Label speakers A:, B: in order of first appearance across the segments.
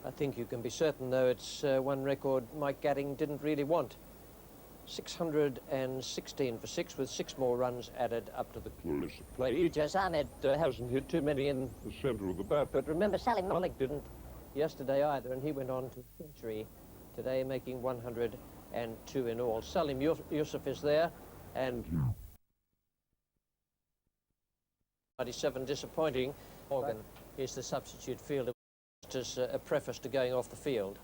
A: I think you can be certain, though, it's one record Mike Gatting didn't really want. 616 for 6, with 6 more runs added up to the play. IJAZ AHMED hasn't hit too many in the centre of the bat, but remember Salim Malik didn't yesterday either, and he went on to a century today, making 102 in all. Salim Yusuf is there, and 97 disappointing. Morgan is the substitute fielder, just as a preface to going off the field.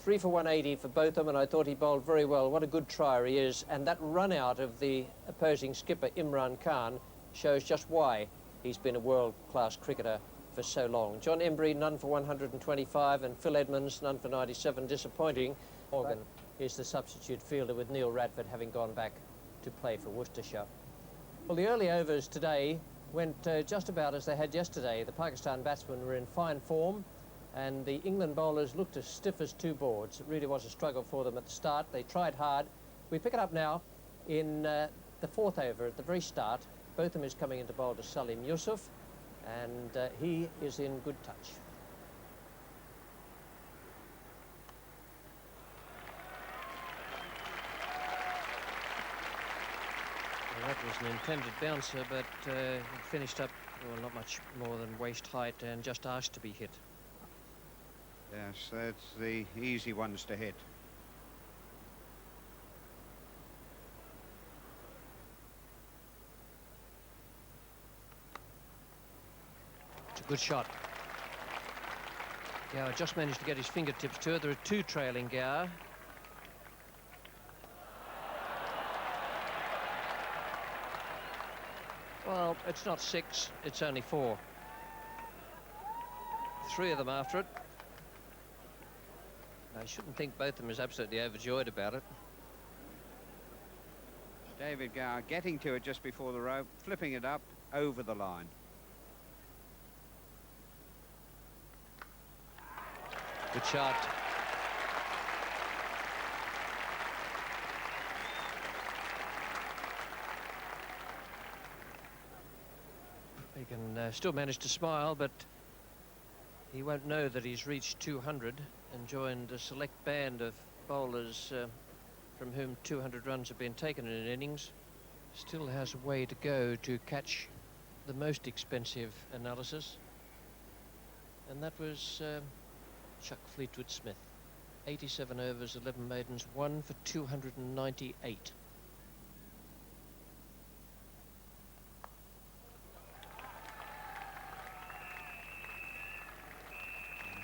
A: 3 for 180 for both of them, and I thought he bowled very well. What a good trier he is, and that run out of the opposing skipper Imran Khan shows just why he's been a world-class cricketer for so long. John Embry, none for 125, and Phil Edmonds, none for 97, disappointing. Morgan is the substitute fielder, with Neil Radford having gone back to play for Worcestershire. Well, the early overs today went just about as they had yesterday. The Pakistan batsmen were in fine form, and the England bowlers looked as stiff as 2 boards. It really was a struggle for them at the start. They tried hard. We pick it up now in the 4th over at the very start. Botham is coming into bowl to Salim Yusuf, and he is in good touch. Well, that was an intended bouncer, but it finished up, well, not much more than waist height, and just asked to be hit.
B: Yes, that's the easy ones to hit.
A: It's a good shot. Gower just managed to get his fingertips to it. There are 2 trailing Gower. Well, it's not 6, it's only 4. 3 of them after it. I shouldn't think Botham is absolutely overjoyed about it.
B: David Gower getting to it just before the rope, flipping it up over the line.
A: Good shot. He can still manage to smile, but he won't know that he's reached 200 and joined a select band of bowlers from whom 200 runs have been taken in an innings. Still has a way to go to catch the most expensive analysis, and that was Chuck Fleetwood-Smith. 87 overs, 11 maidens, 1 for 298.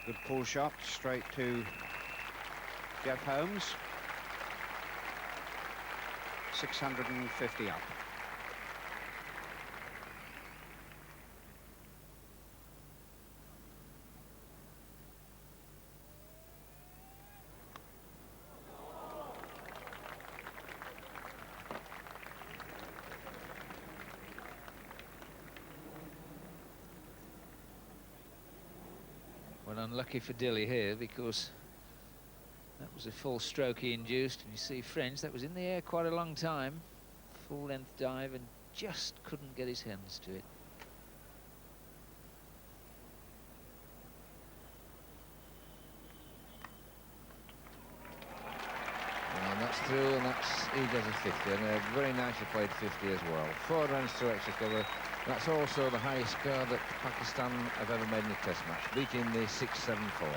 B: Good pull shot straight to Jeff Holmes. 650 up.
C: Well, unlucky for Dilley here, because that was a full stroke he induced, and you see French, that was in the air quite a long time. Full length dive, and just couldn't get his hands to it.
D: And that's through, and that's he does a 50, and a very nicely played 50 as well. 4 runs to extra cover. That's also the highest score that Pakistan have ever made in a test match, beating the 674.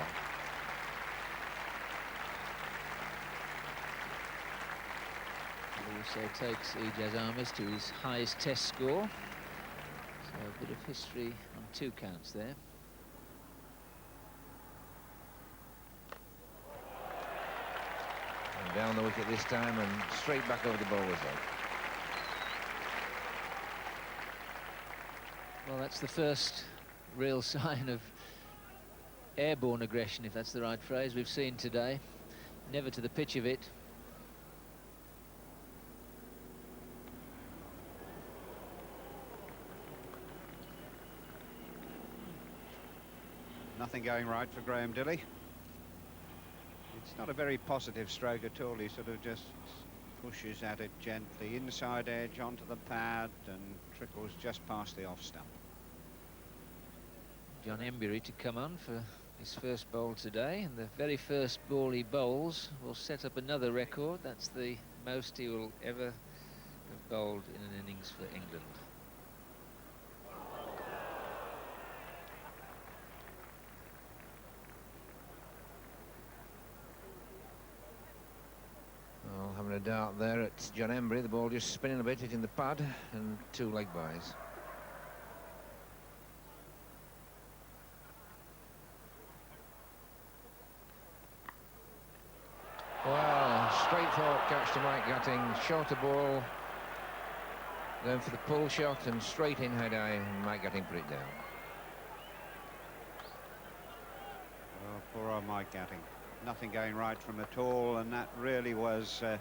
C: Also takes IJAZ AHMED to his highest test score. So a bit of history on 2 counts there.
D: And down the wicket this time, and straight back over the bowler's head.
C: Well, that's the first real sign of airborne aggression, if that's the right phrase, we've seen today. Never to the pitch of it.
B: Nothing going right for Graham Dilley. It's not a very positive stroke at all. He sort of just pushes at it gently, inside edge onto the pad, and trickles just past the off stump.
C: John Embury to come on for his first bowl today, and the very first ball he bowls will set up another record. That's the most he will ever have bowled in an innings for England.
D: Well, having a dart there at John Embry, the ball just spinning a bit, hitting the pad, and 2 leg byes. Well, straightforward catch to Mike Gatting, shorter ball, going for the pull shot and straight in head eye, and Mike Gatting put it down.
B: Oh, poor old Mike Gatting. Nothing going right from at all, and that really was a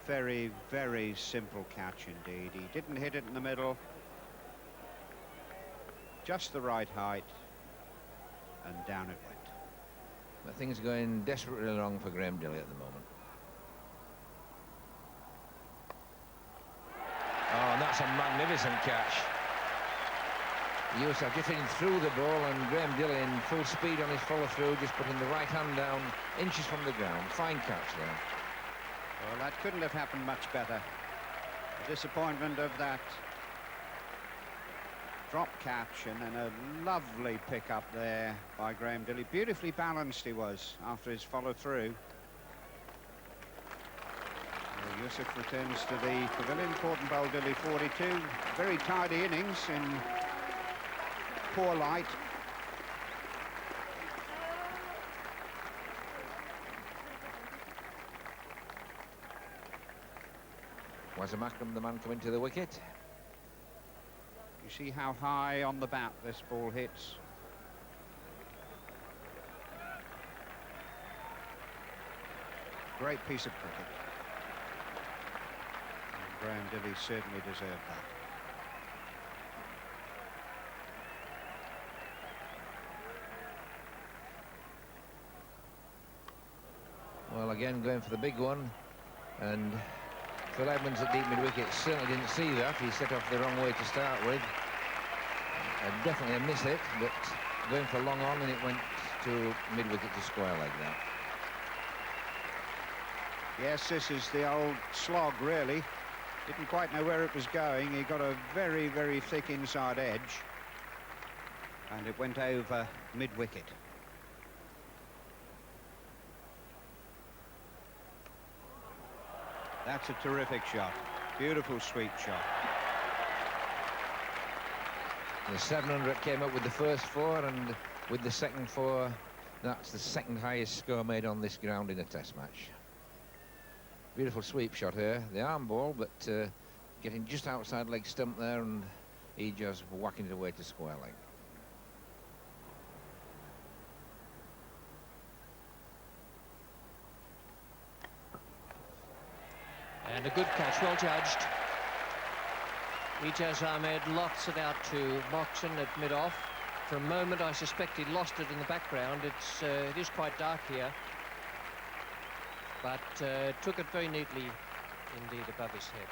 B: very, very simple catch indeed. He didn't hit it in the middle, just the right height, and down it went.
D: But things are going desperately wrong for Graham Dilley at the moment. Oh, and that's a magnificent catch. Yusuf just hitting through the ball, and Graham Dilley in full speed on his follow-through, just putting the right hand down inches from the ground. Fine catch there.
B: Well, that couldn't have happened much better. The disappointment of that drop catch, and then a lovely pick up there by Graham Dilley. Beautifully balanced he was after his follow-through. Yusuf returns to the pavilion. Porton bowled Dilley 42. Very tidy innings in poor light.
D: Wazir Akram, the man coming to the wicket.
B: You see how high on the bat this ball hits. Great piece of cricket. And Graham Dilley certainly deserved that.
D: Well, again, going for the big one, and Phil Edmonds at deep mid-wicket certainly didn't see that. He set off the wrong way to start with. Definitely a miss hit, but going for long on, and it went to mid-wicket to square like that.
B: Yes, this is the old slog, really. Didn't quite know where it was going. He got a very, very thick inside edge, and it went over mid-wicket. That's a terrific shot. Beautiful sweep shot.
D: The 700 came up with the first 4, and with the second 4, that's the second highest score made on this ground in a test match. Beautiful sweep shot here. The arm ball, but getting just outside leg stump there, and IJAZ whacking it away to square leg.
A: And a good catch, well judged. IJAZ Ahmed lofts it out to Moxon at mid-off. For a moment, I suspect he lost it in the background. It is quite dark here, but took it very neatly indeed above his head.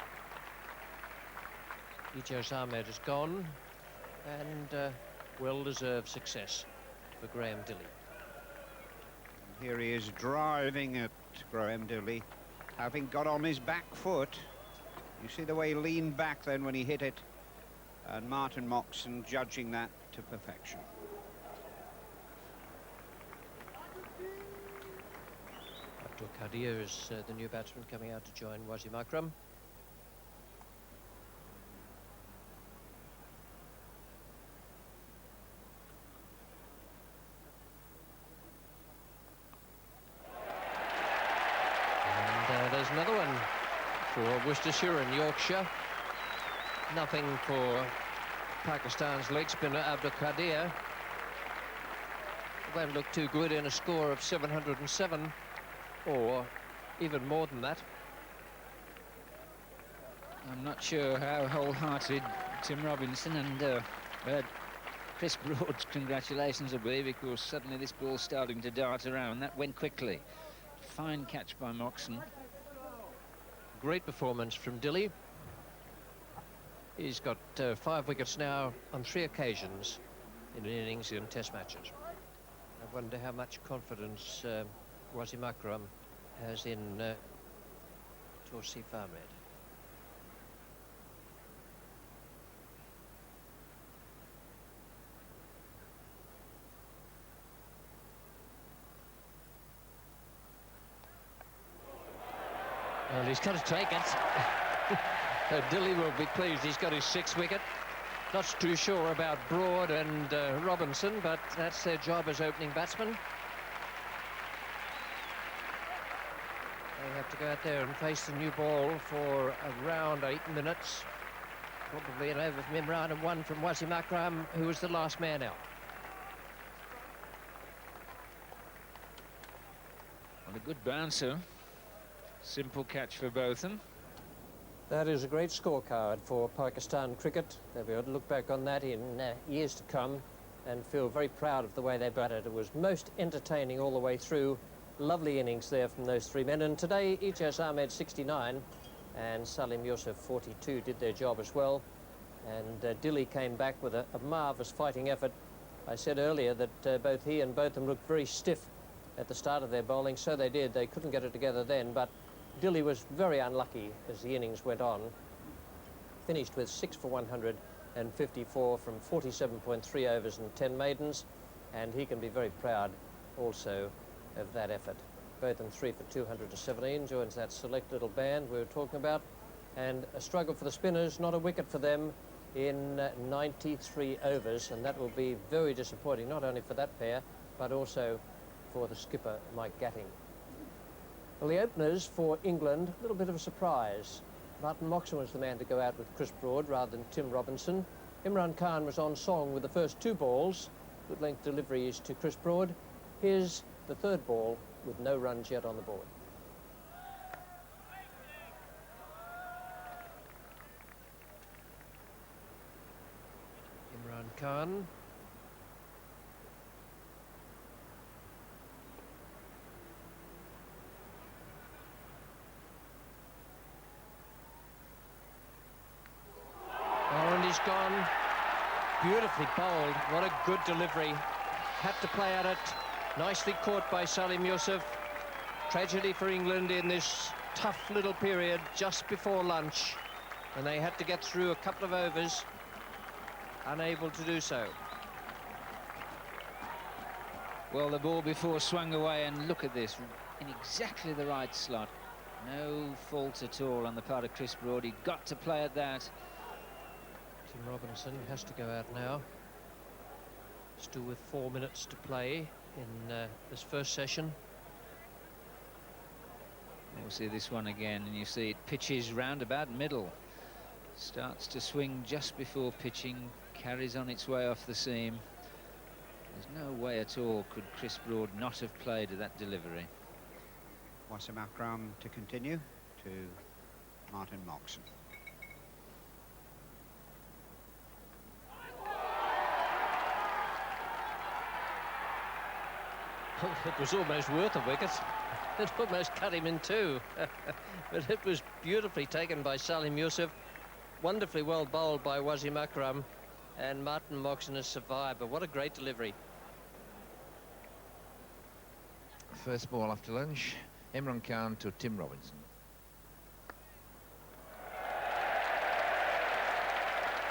A: IJAZ Ahmed is gone, and well-deserved success for Graham Dilley.
B: Here he is driving at Graham Dilley, having got on his back foot. You see the way he leaned back then when he hit it, and Martin Moxon judging that to perfection.
A: Abdul QADIR is the new batsman coming out to join Wazir Akram. And there's another one for Worcestershire and Yorkshire. Nothing for Pakistan's leg spinner Abdul QADIR. They look too good in a score of 707, or even more than that.
C: I'm not sure how wholehearted Tim Robinson and Chris Broad's congratulations will be, because suddenly this ball's starting to dart around. That went quickly. Fine catch by Moxon.
A: Great performance from Dilley. He's got 5 wickets now on 3 occasions in innings in test matches. Wonder how much confidence Wasim Akram has in Tausif Ahmed. Well, he's got to take it. Dilley will be pleased. He's got his 6th wicket. Not too sure about Broad and Robinson, but that's their job as opening batsmen. They have to go out there and face the new ball for around 8 minutes. Probably an over from Imran and 1 from Wasim Akram, who was the last man out.
C: Well, a good bouncer. Simple catch for Botham.
A: That is a great scorecard for Pakistan cricket. They'll be able to look back on that in years to come and feel very proud of the way they batted. It was most entertaining all the way through. Lovely innings there from those 3 men. And today, IJAZ Ahmed 69 and Salim Yusuf 42 did their job as well. And Dilley came back with a marvellous fighting effort. I said earlier that both he and Botham looked very stiff at the start of their bowling. So they did. They couldn't get it together then, but Dilley was very unlucky as the innings went on. Finished with 6 for 154 from 47.3 overs and 10 maidens, and he can be very proud also of that effort. Botham 3 for 217 joins that select little band we were talking about, and a struggle for the spinners, not a wicket for them in 93 overs, and that will be very disappointing, not only for that pair, but also for the skipper, Mike Gatting. Well, the openers for England, a little bit of a surprise. Martin Moxon was the man to go out with Chris Broad rather than Tim Robinson. Imran Khan was on song with the first 2 balls. Good length deliveries to Chris Broad. Here's the 3rd ball with no runs yet on the board. Imran Khan. He's gone. Beautifully bowled. What a good delivery. Had to play at it. Nicely caught by Salim Yusuf. Tragedy for England in this tough little period just before lunch. And they had to get through a couple of overs. Unable to do so.
C: Well, the ball before swung away, and look at this. In exactly the right slot. No fault at all on the part of Chris Broad. He got to play at that.
A: Tim Robinson has to go out now. Still with 4 minutes to play in this first session.
C: We'll see this one again, and you see it pitches round about middle. Starts to swing just before pitching, carries on its way off the seam. There's no way at all could Chris Broad not have played at that delivery.
B: Wasim Akram to continue to Martin Moxon.
A: It was almost worth a wicket. It almost cut him in 2. But it was beautifully taken by Salim Yusuf. Wonderfully well bowled by Wasim Akram. And Martin Moxon has survived. But what a great delivery.
D: First ball after lunch, Imran Khan to Tim Robinson.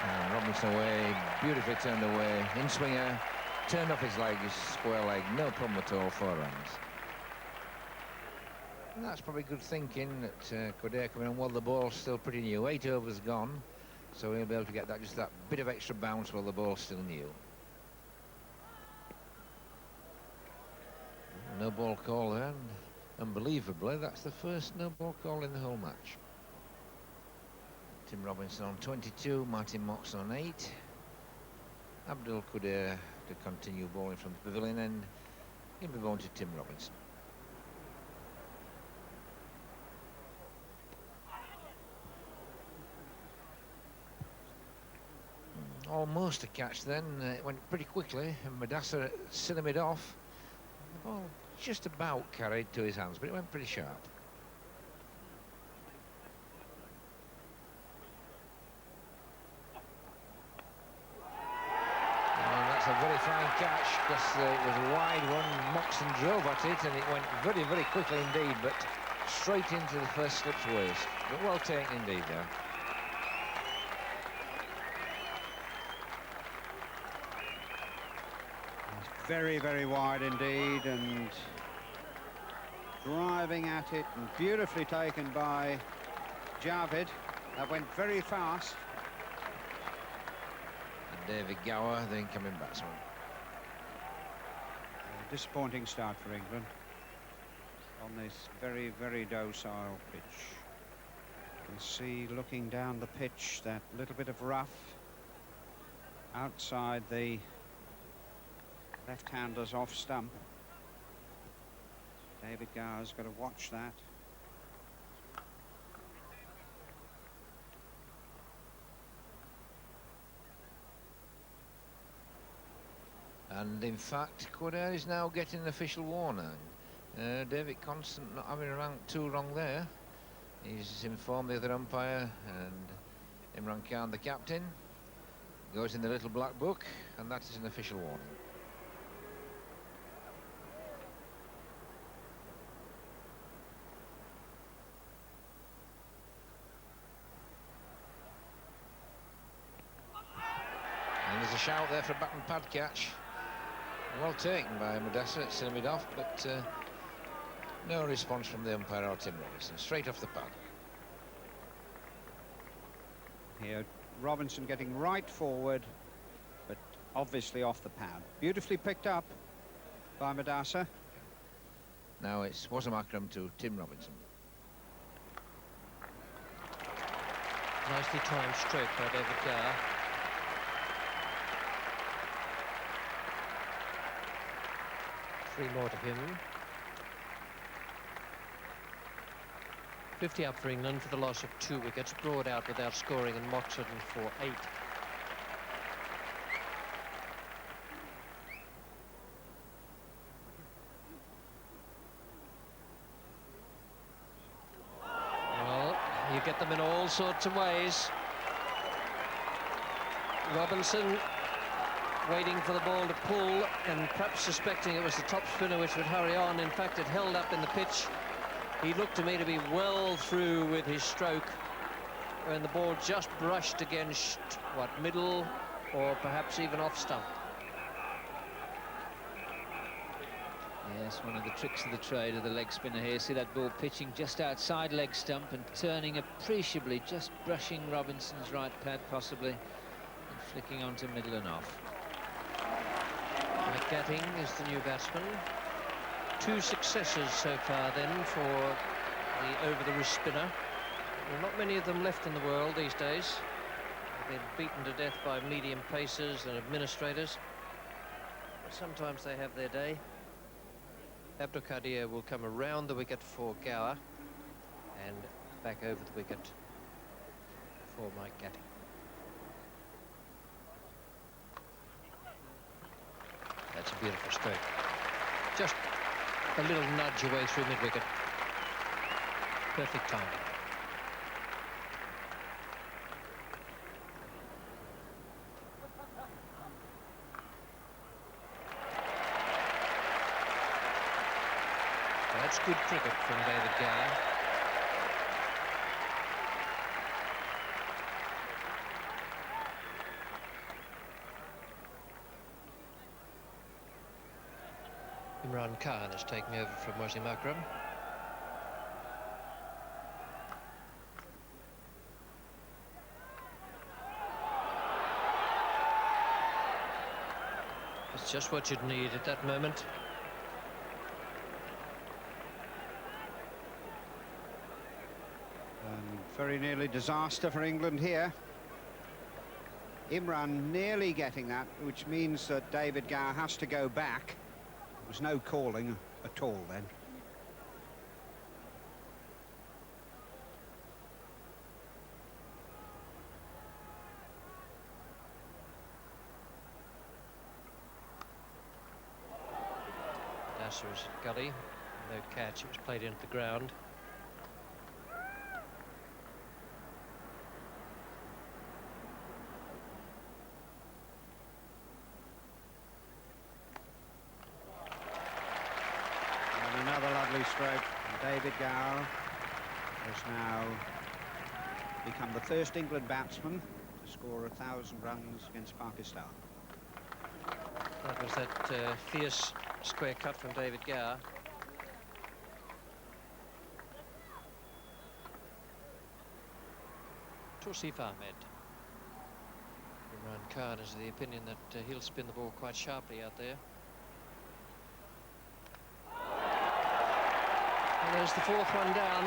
D: And Robinson away, beautifully turned away, in swinger, turned off his leg, his square leg, no problem at all, 4 runs. And that's probably good thinking that QADIR coming on while the ball's still pretty new. 8 overs gone, so he'll be able to get that, just that bit of extra bounce while the ball's still new. No ball call there, and unbelievably, that's the first no ball call in the whole match. Tim Robinson on 22, Martin Moxon on 8. ABDUL QADIR to continue bowling from the pavilion, and he'll be going to Tim Robinson. Almost a catch then. It went pretty quickly, and Madassa cinemaed off. The ball just about carried to his hands, but it went pretty sharp. that's a very fine catch, because it was a wide one. Moxon drove at it, and it went very, very quickly indeed, but straight into the first slip's waist. But well taken indeed there.
B: Very, very wide indeed, and driving at it, and beautifully taken by Javid. That went very fast.
D: And David Gower, the incoming batsman.
B: A disappointing start for England on this very, very docile pitch. You can see, looking down the pitch, that little bit of rough outside the left-hander's off stump. David Gower's got to watch that.
D: And in fact, QADIR is now getting an official warning. David Constant not having a rank too wrong there. He's informed the other umpire, and Imran Khan, the captain, goes in the little black book, and that is an official warning. And there's a shout there for a bat and pad catch. Well taken by Madassa at semi-off, but no response from the umpire or Tim Robinson. Straight off the pad.
B: Here, Robinson getting right forward, but obviously off the pad. Beautifully picked up by Madassa.
D: Now it's Wasam Akram to Tim Robinson.
A: Nicely timed stroke by David Gower. Three more to him. 50 up for England for the loss of 2 wickets. Broad out without scoring, and Moxon for 8. Well, you get them in all sorts of ways. Robinson waiting for the ball to pull, and perhaps suspecting it was the top spinner which would hurry on. In fact, it held up in the pitch. He looked to me to be well through with his stroke, when the ball just brushed against, what, middle or perhaps even off stump.
C: Yes, one of the tricks of the trade of the leg spinner here. See that ball pitching just outside leg stump and turning appreciably, just brushing Robinson's right pad possibly, and flicking onto middle and off.
A: Mike Gatting is the new batsman. 2 successes so far then for the over-the-wrist spinner. There are not many of them left in the world these days. They've been beaten to death by medium pacers and administrators. But sometimes they have their day. ABDUL will come around the wicket for Gower and back over the wicket for Mike Gatting. That's a beautiful stroke. Just a little nudge away through mid-wicket. Perfect timing. That's good cricket from David Gower. Imran Khan is taking over from Wasim Akram. It's just what you'd need at that moment.
B: And very nearly disaster for England here. Imran nearly getting that, which means that David Gower has to go back. There was no calling at all then.
A: Nasser was at gully. No catch. It was played into the ground.
B: stroke. David Gower has now become the first England batsman to score 1,000 runs against Pakistan.
A: That was that fierce square cut from David Gower. Tausif Ahmed. Imran Khan is of the opinion that he'll spin the ball quite sharply out there. And there's the fourth one down,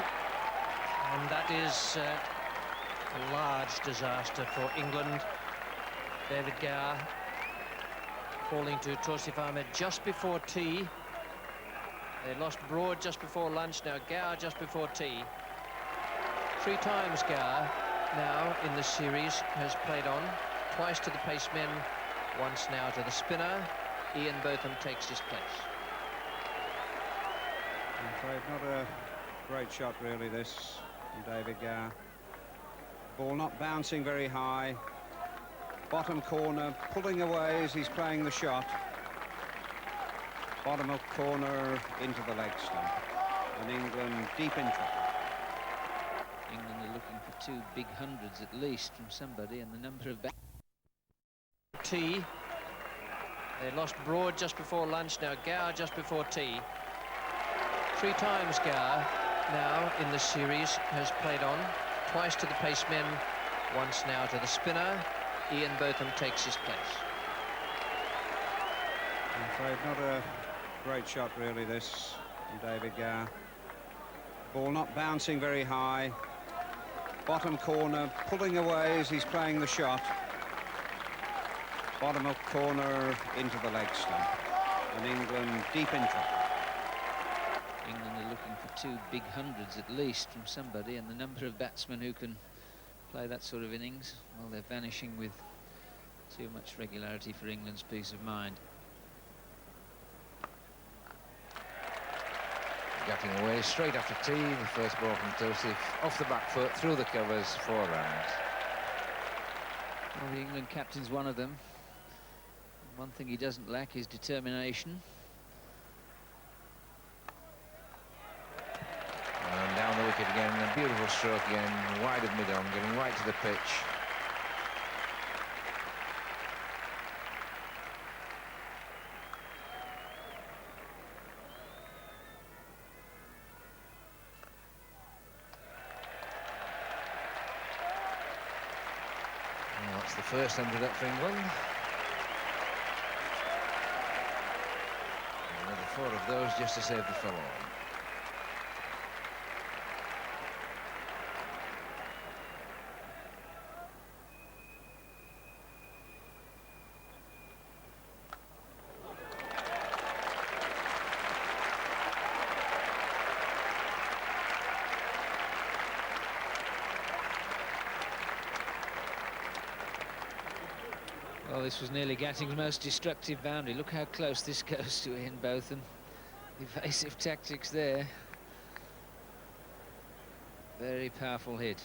A: and that is a large disaster for England. David Gower falling to Tausif Ahmed just before tea. They lost Broad just before lunch, now Gower just before tea. 3 times Gower now in this series has played on, twice to the pacemen, once now to the spinner. Ian Botham takes his place.
B: I'm afraid not a great shot really, this from David Gower. Ball not bouncing very high. Bottom corner, pulling away as he's playing the shot. Bottom of corner into the leg stump. And England deep in trouble.
C: England are looking for 2 big hundreds at least from somebody, and the number of
A: tea. They lost Broad just before lunch, now Gower just before tea. 3 times Gower now in this series has played on, twice to the pacemen, once now to the spinner. Ian Botham takes his place.
B: I'm afraid not a great shot really, this from David Gower. Ball not bouncing very high. Bottom corner, pulling away as he's playing the shot. Bottom of corner into the leg stump. And England deep in trouble.
C: England are looking for 2 big hundreds at least from somebody, and the number of batsmen who can play that sort of innings, well, they're vanishing with too much regularity for England's peace of mind.
D: Getting away straight after tea, the first ball from Tausif, off the back foot, through the covers, 4 runs.
C: Well, the England captain's one of them. One thing he doesn't lack is determination.
D: And down the wicket again, a beautiful stroke again, wide of mid-on, getting right to the pitch. Well, that's the first 100 up for England. Another 4 of those just to save the following.
C: Well, this was nearly Gatting's most destructive boundary. Look how close this goes to Ian Botham. Evasive tactics there. Very powerful hit.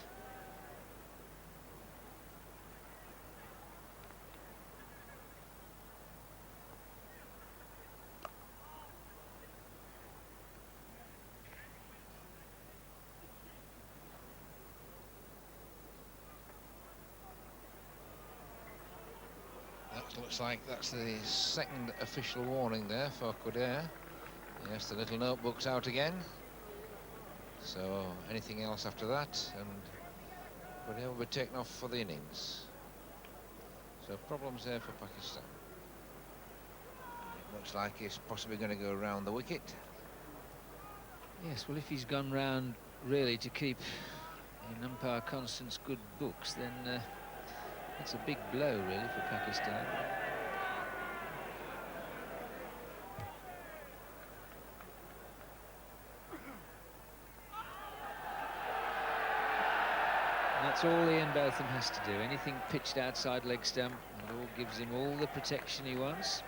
D: That looks like that's the second official warning there for QADIR. Yes, the little notebook's out again. So anything else after that, and QADIR will be taken off for the innings. So problems there for Pakistan. It looks like he's possibly going to go around the wicket.
C: Yes, well, if he's gone round really to keep in umpire Constant's good books, then it's a big blow really for Pakistan. And that's all Ian Botham has to do. Anything pitched outside leg stump, it all gives him all the protection he wants.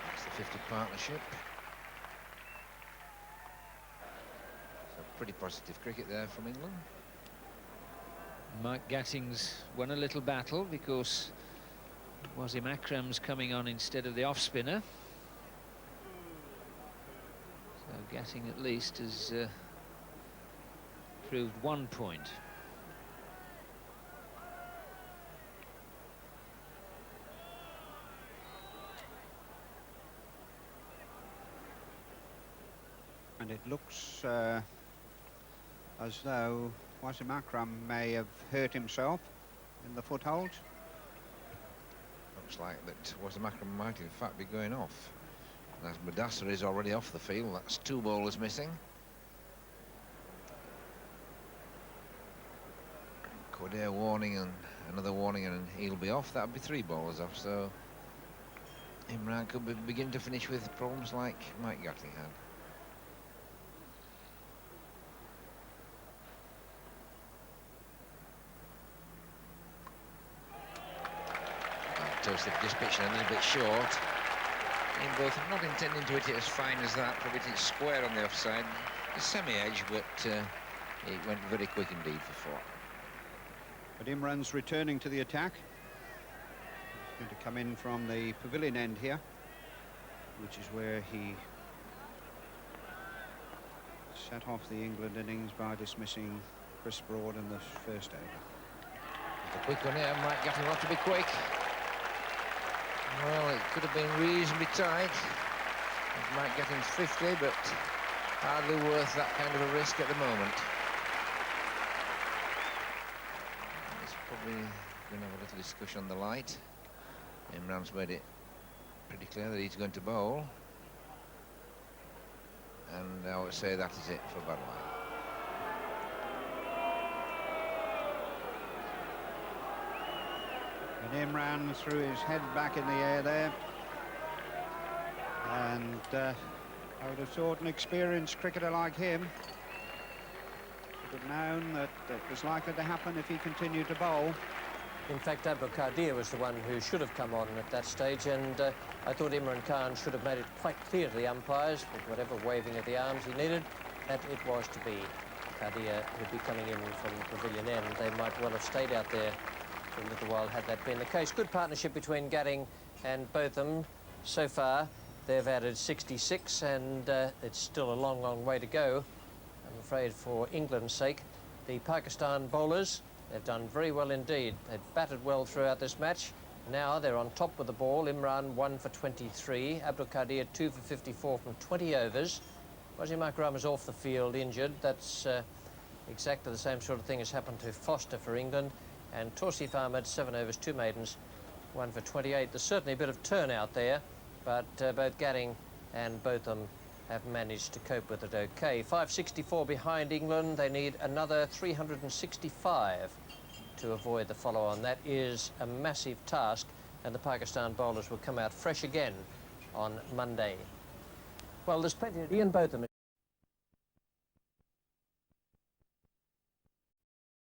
D: That's the 50 partnership. So pretty positive cricket there from England.
C: Mike Gatting's won a little battle because Wasim Akram's coming on instead of the off-spinner. So Gatting at least has proved 1 point.
B: And it looks as though Wasim Akram may have hurt himself in the foothold.
D: Looks like that Wasim Akram might in fact be going off. And as Mudassar is already off the field, that's 2 bowlers missing. QADIR warning and another warning and he'll be off. That would be 3 bowlers off, so Imran could begin to finish with problems like Mike Gatting had. Toasted this pitch a little bit short. In both, I'm not intending to hit it as fine as that, probably hit it square on the offside. It's semi-edge, but it went very quick indeed for 4.
B: But Imran's returning to the attack. He's going to come in from the pavilion end here, which is where he set off the England innings by dismissing Chris Broad in the first over.
D: The quick one here, Mike Gatting will have to be quick. Well, it could have been reasonably tight. Mike Gatting's 50, but hardly worth that kind of a risk at the moment. It's probably going to have a little discussion on the light. Imran's made it pretty clear that he's going to bowl. And I would say that is it for Badline.
B: And Imran threw his head back in the air there. And I would have thought an experienced cricketer like him would have known that it was likely to happen if he continued to bowl.
A: In fact, ABDUL was the one who should have come on at that stage, and I thought Imran Khan should have made it quite clear to the umpires, with whatever waving of the arms he needed, that it was to be QADIR who'd be coming in from the pavilion end. They might well have stayed out there for a little while had that been the case. Good partnership between Gatting and Botham. So far, they've added 66, and it's still a long, long way to go, I'm afraid, for England's sake. The Pakistan bowlers, they've done very well indeed. They've batted well throughout this match. Now they're on top with the ball. Imran 1 for 23. Abdul Qadir 2 for 54 from 20 overs. Wasim Akram is off the field injured. That's exactly the same sort of thing has happened to Foster for England. And Tausif Ahmed 7 overs, 2 maidens, 1 for 28. There's certainly a bit of turnout there, but both Gatting and Botham have managed to cope with it okay. 564 behind England. They need another 365 to avoid the follow-on. That is a massive task, and the Pakistan bowlers will come out fresh again on Monday. Well, there's plenty. Ian Botham